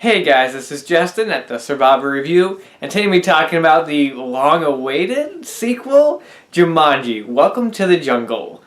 Hey guys, this is Justin at the Survivor Review, and today we'll be talking about the long-awaited sequel, Jumanji, Welcome to the Jungle.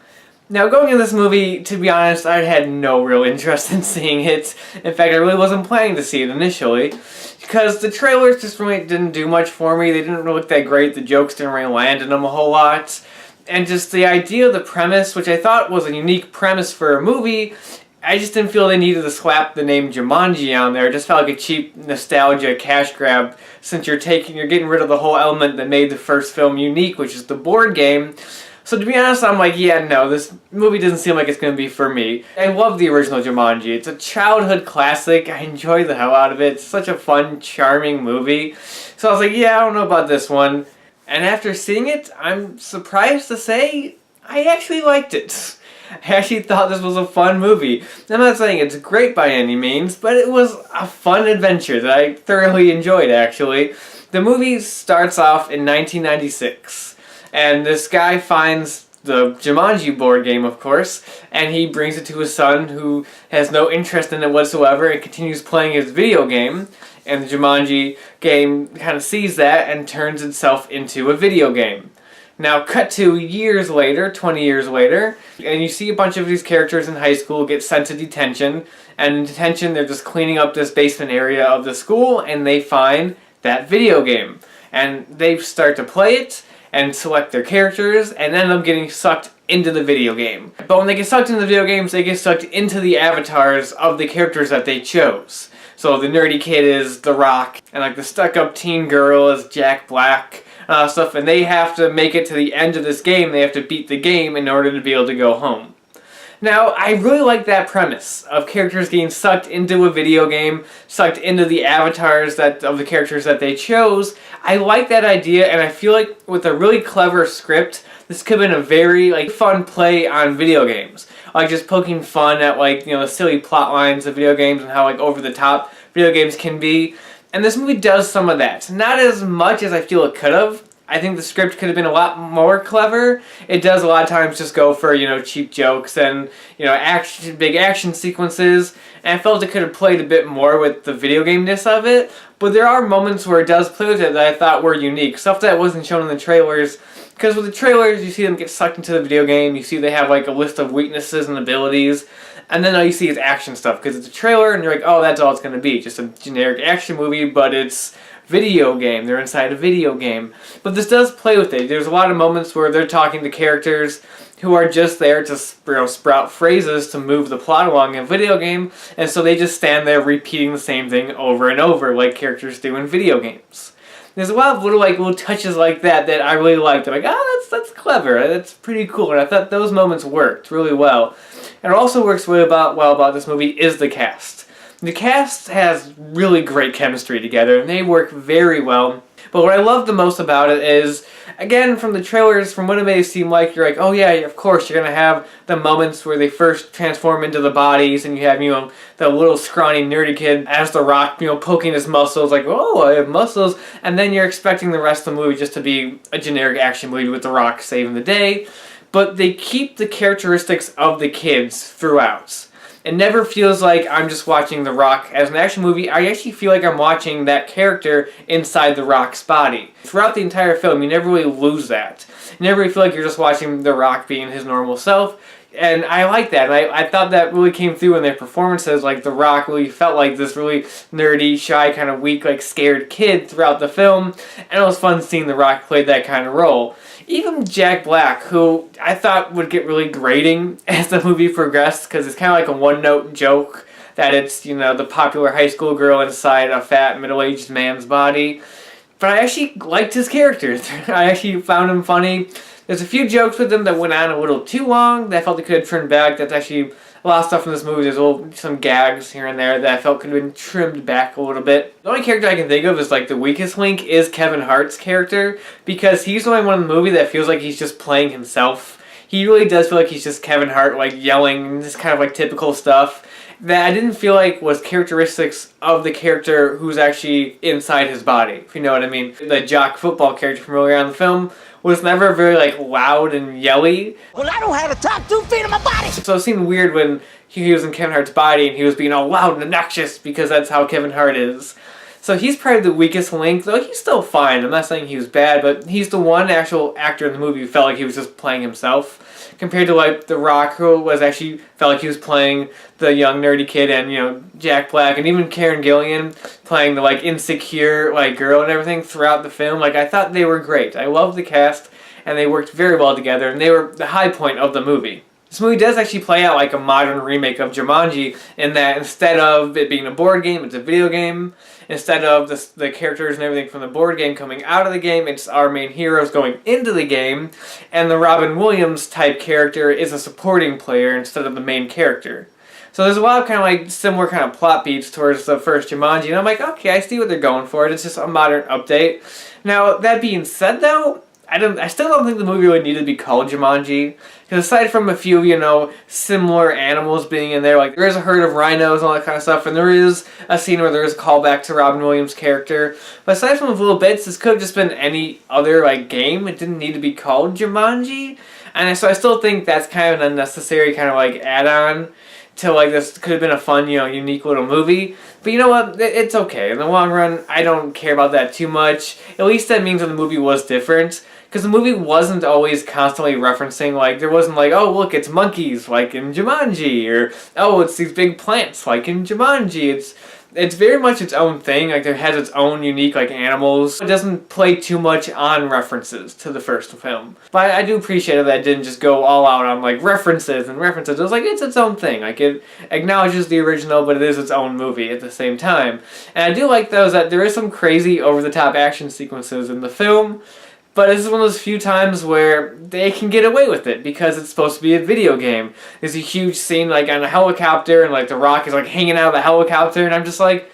Now, going into this movie, to be honest, I had no real interest in seeing it. In fact, I really wasn't planning to see it initially, because the trailers just really didn't do much for me. They didn't really look that great, the jokes didn't really land in them a whole lot, and just the idea of the premise, which I thought was a unique premise for a movie, I just didn't feel they needed to slap the name Jumanji on there. It just felt like a cheap nostalgia cash grab since you're getting rid of the whole element that made the first film unique, which is the board game. So to be honest, I'm like, yeah, no, this movie doesn't seem like it's going to be for me. I love the original Jumanji. It's a childhood classic. I enjoy the hell out of it. It's such a fun, charming movie. So I was like, yeah, I don't know about this one. And after seeing it, I'm surprised to say I actually liked it. I actually thought this was a fun movie. I'm not saying it's great by any means, but it was a fun adventure that I thoroughly enjoyed, actually. The movie starts off in 1996, and this guy finds the Jumanji board game, of course, and he brings it to his son, who has no interest in it whatsoever and continues playing his video game. And the Jumanji game kind of sees that and turns itself into a video game. Now, cut to years later, 20 years later, and you see a bunch of these characters in high school get sent to detention, and in detention they're just cleaning up this basement area of the school, and they find that video game. And they start to play it, and select their characters, and end up getting sucked into the video game. But when they get sucked into the video games, they get sucked into the avatars of the characters that they chose. So the nerdy kid is The Rock, and like the stuck-up teen girl is Jack Black, stuff, and they have to make it to the end of this game. They have to beat the game in order to be able to go home. Now, I really like that premise of characters getting sucked into a video game, sucked into the avatars of the characters that they chose. I like that idea, and I feel like with a really clever script, this could have been a very fun play on video games. Like just poking fun at the silly plot lines of video games and how over the top video games can be. And this movie does some of that. Not as much as I feel it could have. I think the script could have been a lot more clever. It does a lot of times just go for, cheap jokes and, big action sequences. And I felt it could have played a bit more with the video game-ness of it. But there are moments where it does play with it that I thought were unique. Stuff that wasn't shown in the trailers. Because with the trailers, you see them get sucked into the video game. You see they have a list of weaknesses and abilities. And then all you see is action stuff, because it's a trailer, and you're like, oh, that's all it's going to be. Just a generic action movie, but it's video game. They're inside a video game. But this does play with it. There's a lot of moments where they're talking to characters who are just there to sprout phrases to move the plot along in a video game, and so they just stand there repeating the same thing over and over, like characters do in video games. There's a lot of little touches like that I really liked. I'm like, oh, that's clever. That's pretty cool. And I thought those moments worked really well. And it also works really well about this movie is the cast. The cast has really great chemistry together, and they work very well. But what I love the most about it is, again, from the trailers, from what it may seem like, you're like, oh yeah, of course, you're going to have the moments where they first transform into the bodies, and you have, the little scrawny nerdy kid as The Rock, poking his muscles, like, oh, I have muscles, and then you're expecting the rest of the movie just to be a generic action movie with The Rock saving the day. But they keep the characteristics of the kids throughout. It never feels like I'm just watching The Rock as an action movie. I actually feel like I'm watching that character inside The Rock's body. Throughout the entire film, you never really lose that. You never really feel like you're just watching The Rock being his normal self. And I like that. And I thought that really came through in their performances. The Rock really felt like this really nerdy, shy, kind of weak, scared kid throughout the film. And it was fun seeing The Rock play that kind of role. Even Jack Black, who I thought would get really grating as the movie progressed, because it's kind of like a one-note joke that it's, the popular high school girl inside a fat, middle-aged man's body. But I actually liked his character. I actually found him funny. There's a few jokes with him that went on a little too long that I felt they could have trimmed back. That's actually a lot of stuff in this movie. There's some gags here and there that I felt could have been trimmed back a little bit. The only character I can think of is the weakest link is Kevin Hart's character, because he's the only one in the movie that feels like he's just playing himself. he really does feel like he's just Kevin Hart, like yelling and just kind of like typical stuff that I didn't feel like was characteristics of the character who's actually inside his body, if you know what I mean. The jock football character from earlier on in the film was never very like loud and yelly. Well, I don't have the top 2 feet of my body! So it seemed weird when he was in Kevin Hart's body and he was being all loud and obnoxious because that's how Kevin Hart is. So he's probably the weakest link, though he's still fine. I'm not saying he was bad, but he's the one actual actor in the movie who felt like he was just playing himself. Compared to like The Rock, who was actually felt like he was playing the young nerdy kid, and Jack Black, and even Karen Gillan playing the like insecure like girl and everything throughout the film. Like I thought they were great. I loved the cast, and they worked very well together, and they were the high point of the movie. This movie does actually play out like a modern remake of Jumanji in that instead of it being a board game, it's a video game. Instead of the characters and everything from the board game coming out of the game, it's our main heroes going into the game, and the Robin Williams type character is a supporting player instead of the main character. So there's a lot of kind of like similar kind of plot beats towards the first Jumanji, and I'm like, okay, I see what they're going for. It's just a modern update. Now, that being said though, I still don't think the movie really needed to be called Jumanji. Because aside from a few, similar animals being in there, like there is a herd of rhinos and all that kind of stuff, and there is a scene where there is a callback to Robin Williams' character. But aside from those little bits, this could have just been any other like game. It didn't need to be called Jumanji. And so I still think that's kind of an unnecessary kind of like add-on to like this could have been a fun, unique little movie. But you know what? It's okay. In the long run, I don't care about that too much. At least that means that the movie was different. Because the movie wasn't always constantly referencing, like, there wasn't like, oh, look, it's monkeys, like in Jumanji, or, oh, it's these big plants, like in Jumanji. It's very much its own thing, like, it has its own unique, like, animals. It doesn't play too much on references to the first film. But I do appreciate that it didn't just go all out on, like, references and references. It was like, it's its own thing. Like, it acknowledges the original, but it is its own movie at the same time. And I do like, though, is that there is some crazy, over-the-top action sequences in the film. But this is one of those few times where they can get away with it because it's supposed to be a video game. There's a huge scene like on a helicopter and like The Rock is like hanging out of the helicopter, and I'm just like,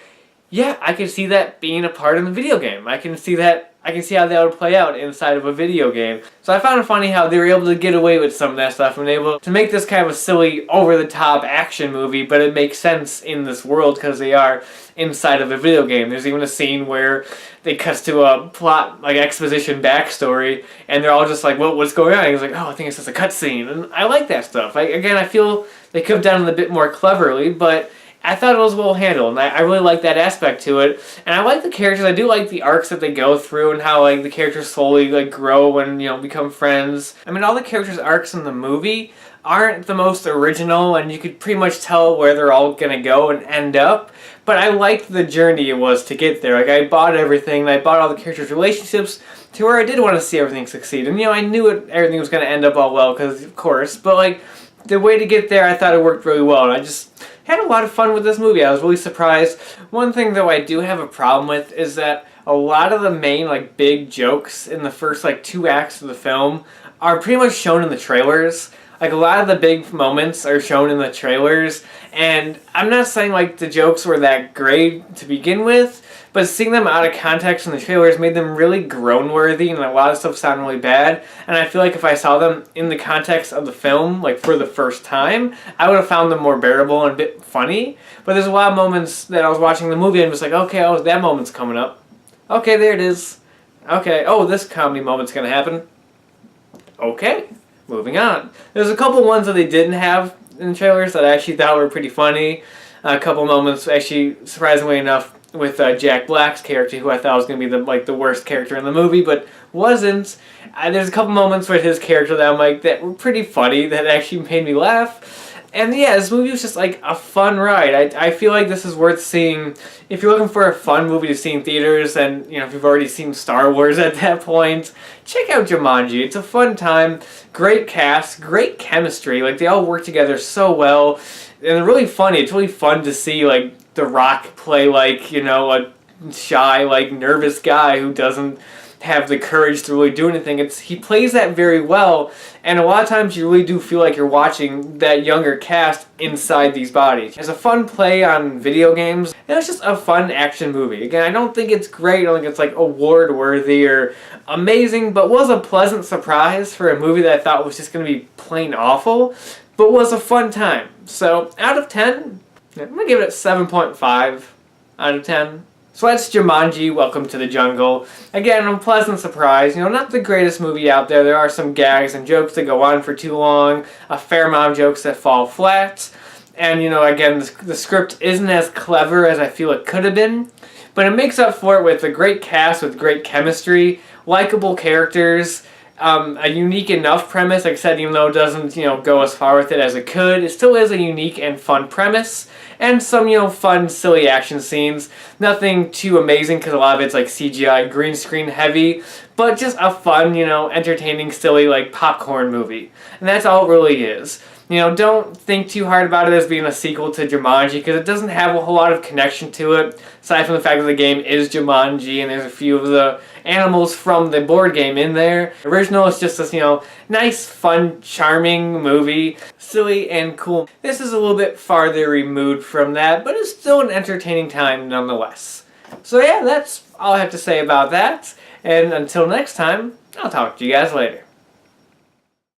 yeah, I can see that being a part of the video game. I can see how that would play out inside of a video game. So I found it funny how they were able to get away with some of that stuff and able to make this kind of a silly, over-the-top action movie, but it makes sense in this world because they are inside of a video game. There's even a scene where they cut to a plot, like exposition backstory, and they're all just like, well, what's going on? And he's like, oh, I think it's just a cutscene. And I like that stuff. I feel they could have done it a bit more cleverly, but I thought it was well handled, and I really like that aspect to it. And I like the characters. I do like the arcs that they go through and how like the characters slowly like grow and become friends. I mean, all the characters' arcs in the movie aren't the most original, and you could pretty much tell where they're all gonna go and end up. But I liked the journey it was to get there. Like I bought everything, and I bought all the characters' relationships to where I did want to see everything succeed. And I knew everything was gonna end up all well, because of course. But like the way to get there, I thought it worked really well, and I just had a lot of fun with this movie. I was really surprised. One thing though I do have a problem with is that a lot of the main like big jokes in the first like 2 acts of the film are pretty much shown in the trailers. Like a lot of the big moments are shown in the trailers, and I'm not saying like the jokes were that great to begin with, but seeing them out of context in the trailers made them really groan-worthy, and a lot of stuff sounded really bad. And I feel like if I saw them in the context of the film, like for the first time, I would have found them more bearable and a bit funny. But there's a lot of moments that I was watching the movie and just like, okay, oh, that moment's coming up. Okay, there it is. Okay, oh, this comedy moment's gonna happen. Okay. Moving on. There's a couple ones that they didn't have in the trailers that I actually thought were pretty funny. A couple moments, actually, surprisingly enough, with Jack Black's character, who I thought was going to be the worst character in the movie, but wasn't. There's a couple moments with his character that I'm like, that were pretty funny, that actually made me laugh. And yeah, this movie was just like a fun ride. I feel like this is worth seeing. If you're looking for a fun movie to see in theaters, and if you've already seen Star Wars at that point, check out Jumanji. It's a fun time, great cast, great chemistry. Like they all work together so well, and they're really funny. It's really fun to see like The Rock play like a shy, like nervous guy who doesn't have the courage to really do anything. He plays that very well, and a lot of times you really do feel like you're watching that younger cast inside these bodies. It's a fun play on video games, and it's just a fun action movie. Again, I don't think it's great, I don't think it's like award-worthy or amazing, but was a pleasant surprise for a movie that I thought was just going to be plain awful, but was a fun time. So, out of 10, I'm going to give it a 7.5 out of 10. So that's Jumanji, Welcome to the Jungle. Again, a pleasant surprise. Not the greatest movie out there. There are some gags and jokes that go on for too long, a fair amount of jokes that fall flat, and, again, the script isn't as clever as I feel it could have been, but it makes up for it with a great cast with great chemistry, likable characters, a unique enough premise. Like I said, even though it doesn't, go as far with it as it could, it still is a unique and fun premise. And some, fun, silly action scenes. Nothing too amazing because a lot of it's like CGI, green screen heavy. But just a fun, entertaining, silly, like popcorn movie. And that's all it really is. Don't think too hard about it as being a sequel to Jumanji because it doesn't have a whole lot of connection to it, aside from the fact that the game is Jumanji and there's a few of the animals from the board game in there. The original is just this, nice, fun, charming movie, silly and cool. This is a little bit farther removed from that, but it's still an entertaining time nonetheless. So yeah, that's all I have to say about that, and until next time, I'll talk to you guys later.